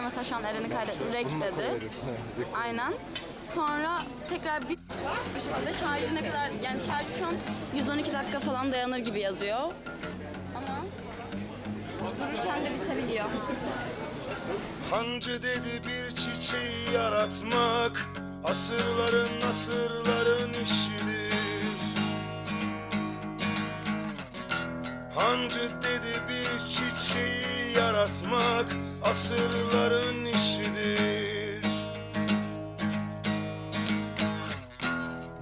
mesela şu an Eren'i kaydet. Rek dedi. Aynen. Sonra tekrar bir şekilde şarjı ne kadar, yani şarjı şu an 112 dakika falan dayanır gibi yazıyor. Ama dururken de bitebiliyor. Hancı dedi bir çiçeği yaratmak asırların işidir. Hancı dedi bir çiçeği yaratmak asırların işidir.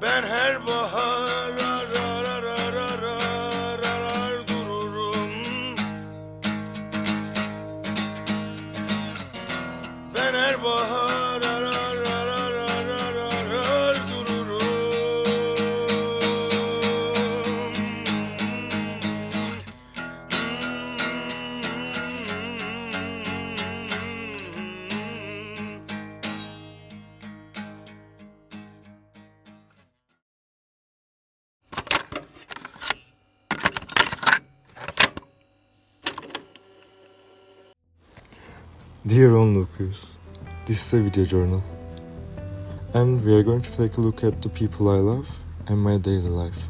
Ben her bahar arar dururum. Ben her bahar arar dururum. Dear onlookers, this is a video journal, and we are going to take a look at the people I love and my daily life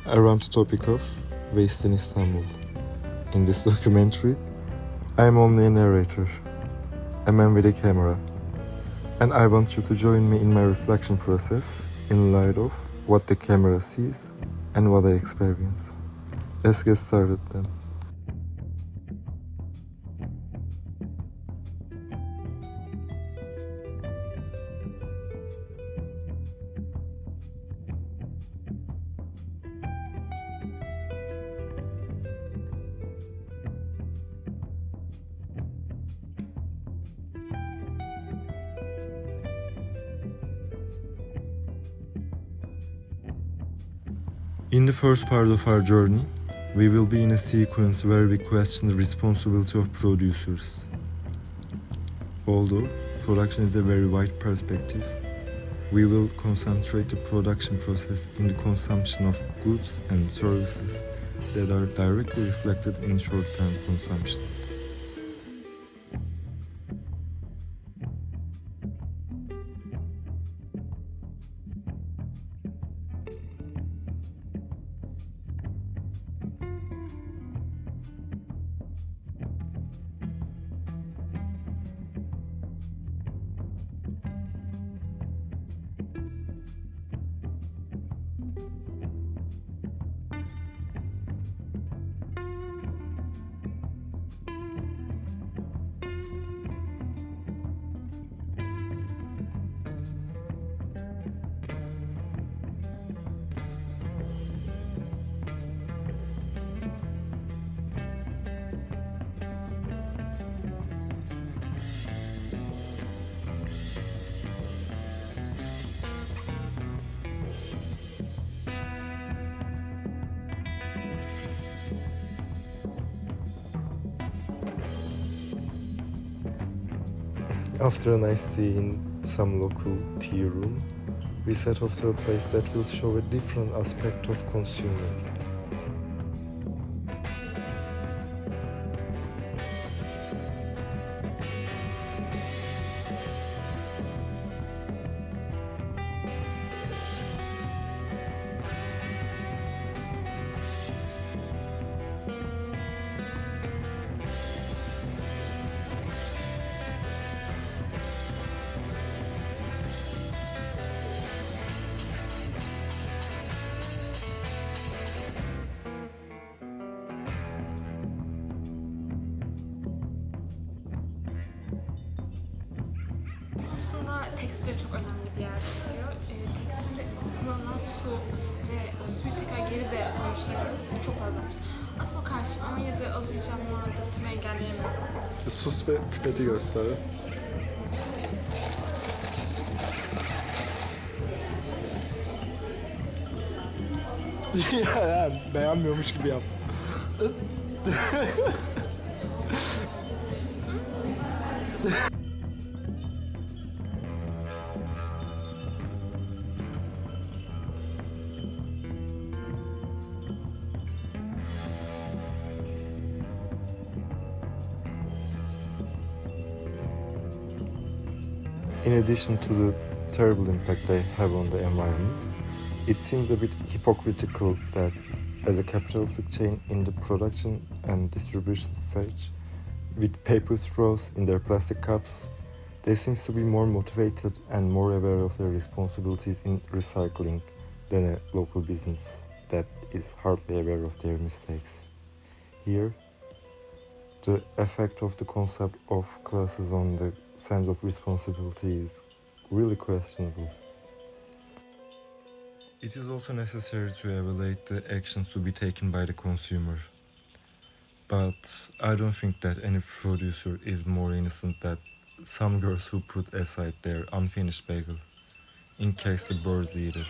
around the topic of waste in Istanbul. In this documentary, I am only a narrator, a man with a camera, and I want you to join me in my reflection process in light of what the camera sees and what I experience. Let's get started then. In the first part of our journey, we will be in a sequence where we question the responsibility of producers. Although production is a very wide perspective, we will concentrate the production process in the consumption of goods and services that are directly reflected in short-term consumption. After a nice tea in some local tea room, we set off to a place that will show a different aspect of consuming. Sonra tekstil çok önemli bir yer tutuyor. Tekstilde kullanılan su ve o suyu tekrar geri de ölçüyoruz. Bu çok fazla. Aslında karşıyım ama yine de azıcık maalesef tüm engelleyemiyorum. Sus ve pipeti göster. Ya beğenmiyormuş gibi yap. In addition to the terrible impact they have on the environment, it seems a bit hypocritical that as a capitalistic chain in the production and distribution stage, with paper straws in their plastic cups, they seem to be more motivated and more aware of their responsibilities in recycling than a local business that is hardly aware of their mistakes. Here, the effect of the concept of classes on the sense of responsibility is really questionable. It is also necessary to evaluate the actions to be taken by the consumer. But I don't think that any producer is more innocent than some girls who put aside their unfinished bagel in case the birds eat it.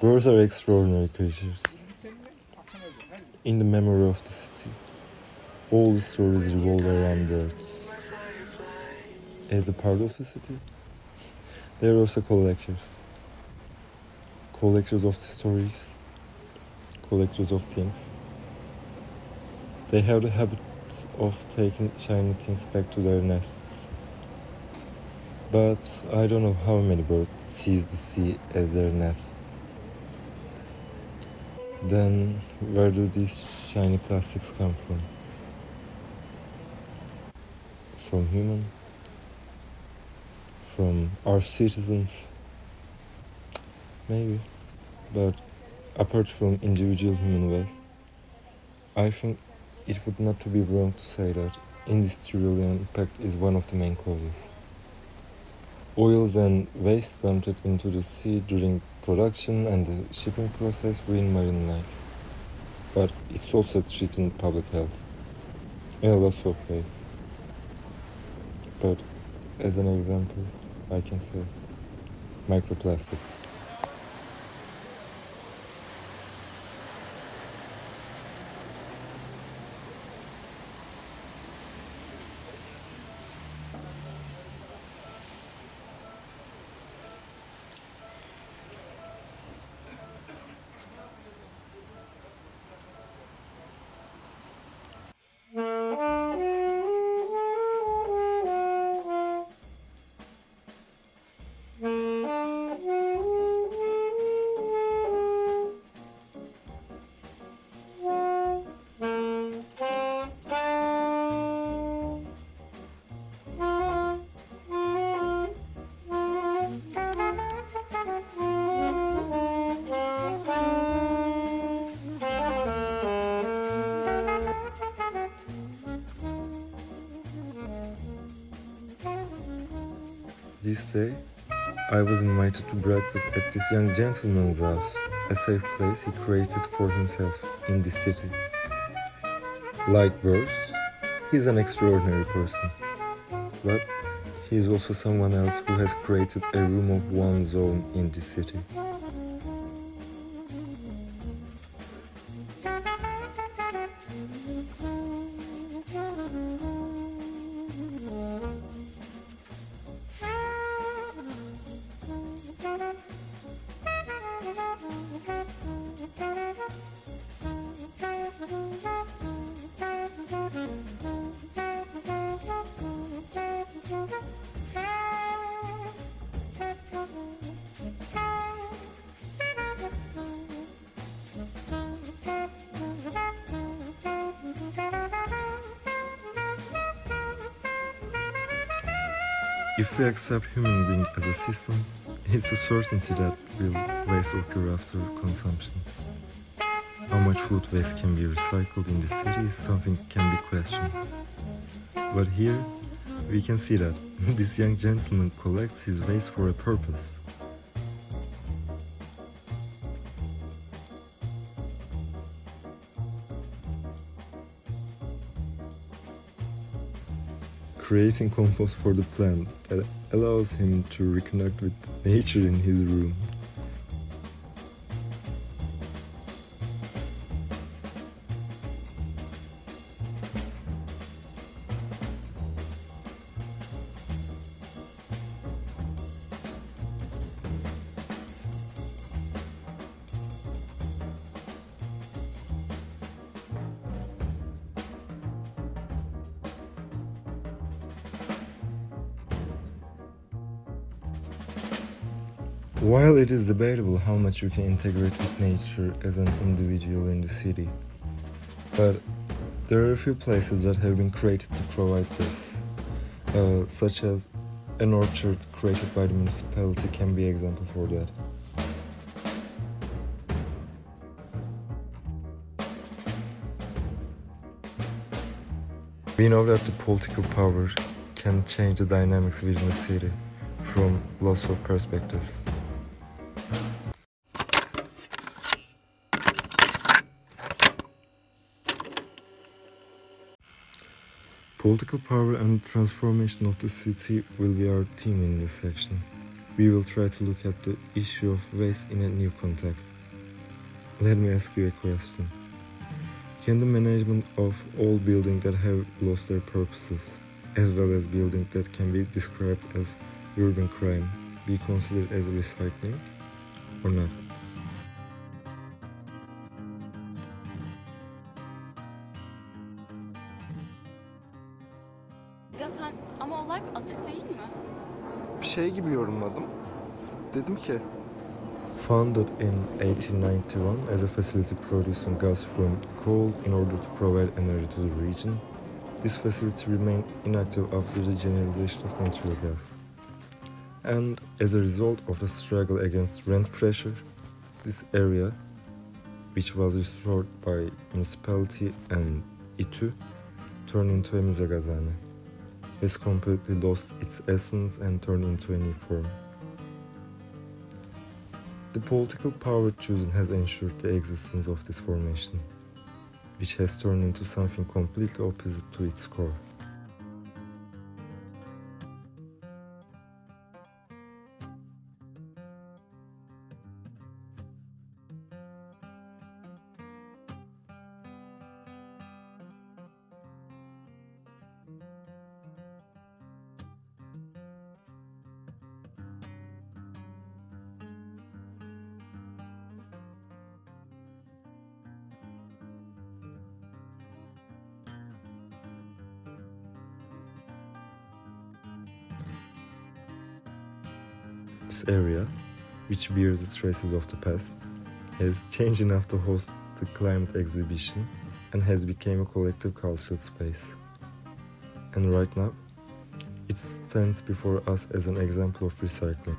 Birds are extraordinary creatures. In the memory of the city, all the stories revolve around birds. As a part of the city, they are also collectors. Collectors of the stories, collectors of things. They have the habit of taking shiny things back to their nests. But I don't know how many birds sees the sea as their nest. Then where do these shiny plastics come from? From human? From our citizens? Maybe. But apart from individual human waste, I think it would not be wrong to say that industrial impact is one of the main causes. Oils and waste dumped into the sea during production and the shipping process ruin marine life. But it's also threatening public health in a lot of ways. But as an example, I can say microplastics. This day, I was invited to breakfast at this young gentleman's house, a safe place he created for himself in this city. Like birds, he's an extraordinary person. But he is also someone else who has created a room of one's own in this city. If we accept human being as a system, it's a certainty that will waste occur after consumption. How much food waste can be recycled in the city is something can be questioned. But here, we can see that this young gentleman collects his waste for a purpose. Creating compost for the plant that allows him to reconnect with nature in his room. While it is debatable how much you can integrate with nature as an individual in the city, but there are a few places that have been created to provide this, such as an orchard created by the municipality can be an example for that. We know that the political power can change the dynamics within a city from lots of perspectives. Political power and transformation of the city will be our theme in this section. We will try to look at the issue of waste in a new context. Let me ask you a question. Can the management of all buildings that have lost their purposes, as well as buildings that can be described as urban crime, be considered as recycling or not? Ya sen, ama olay atık değil mi? Bir şey gibi yorumladım. Dedim ki founded in 1891 as a facility producing gas from coal in order to provide energy to the region, this facility remained inactive after the generalization of natural gas. And as a result of the struggle against rent pressure, this area, which was restored by municipality and İTÜ, turned into a müzegazhane, has completely lost its essence and turned into a new form. The political power chosen has ensured the existence of this formation, which has turned into something completely opposite to its core. This area, which bears the traces of the past, has changed enough to host the climate exhibition and has become a collective cultural space. And right now, it stands before us as an example of recycling.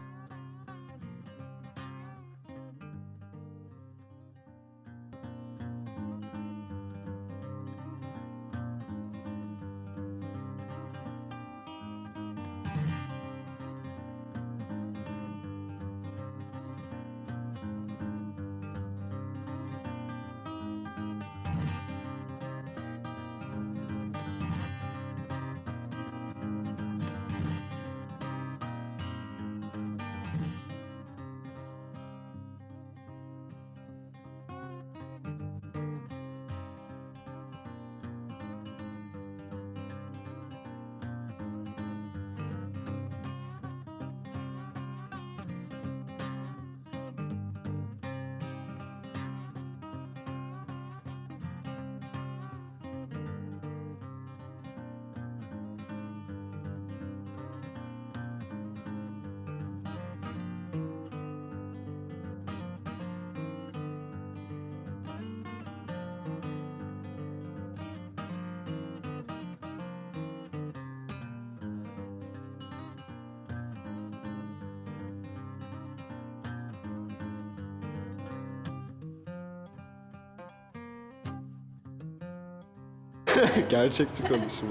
Gerçekçi konuşma.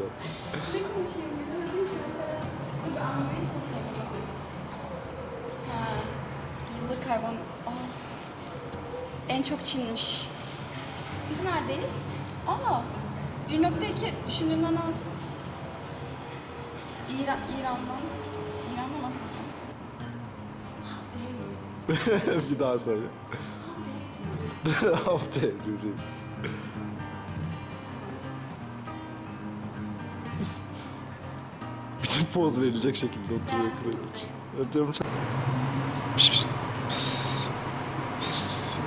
Yıllık karbon... En çok Çin'miş. Biz neredeyiz? 1.2 düşündüğümden az. İran'dan. İran'dan nasılsın? Bir daha söyle. Haftaya görürüz. Bir de poz verecek şekilde oturuyor kraliçe. Öpüyorum çok. Piş piş. Pis pis pis. Pis pis pis.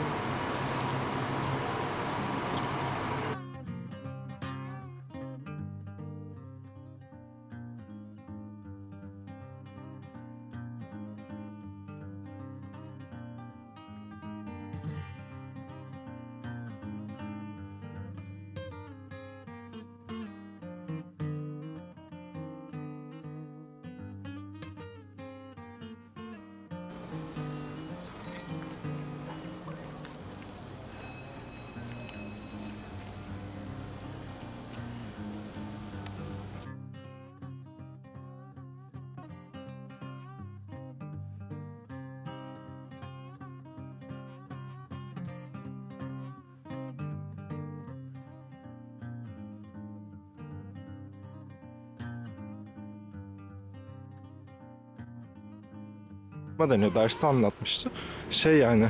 deniyor. Derste anlatmıştı. Şey yani.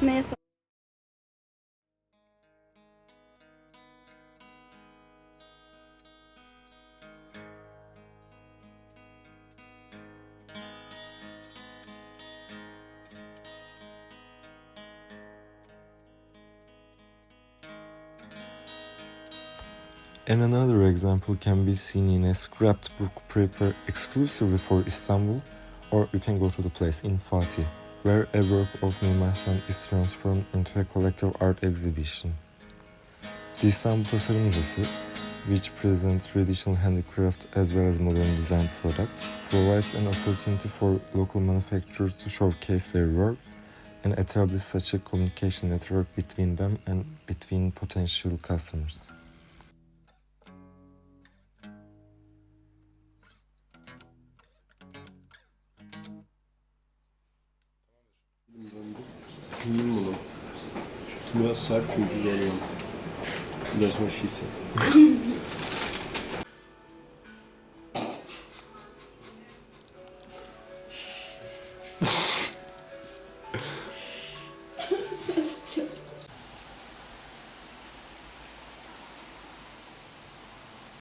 Neye And another example can be seen in a scrapped book prepared exclusively for Istanbul, or you can go to the place in Fatih, where a work of Mimar Sinan is transformed into a collective art exhibition. The İstanbul Tasarım Müzesi, which presents traditional handicraft as well as modern design product, provides an opportunity for local manufacturers to showcase their work and establish such a communication network between them and between potential customers. Yiyeyim bunu. Biraz sert çünkü zorluyorum. That's what she said.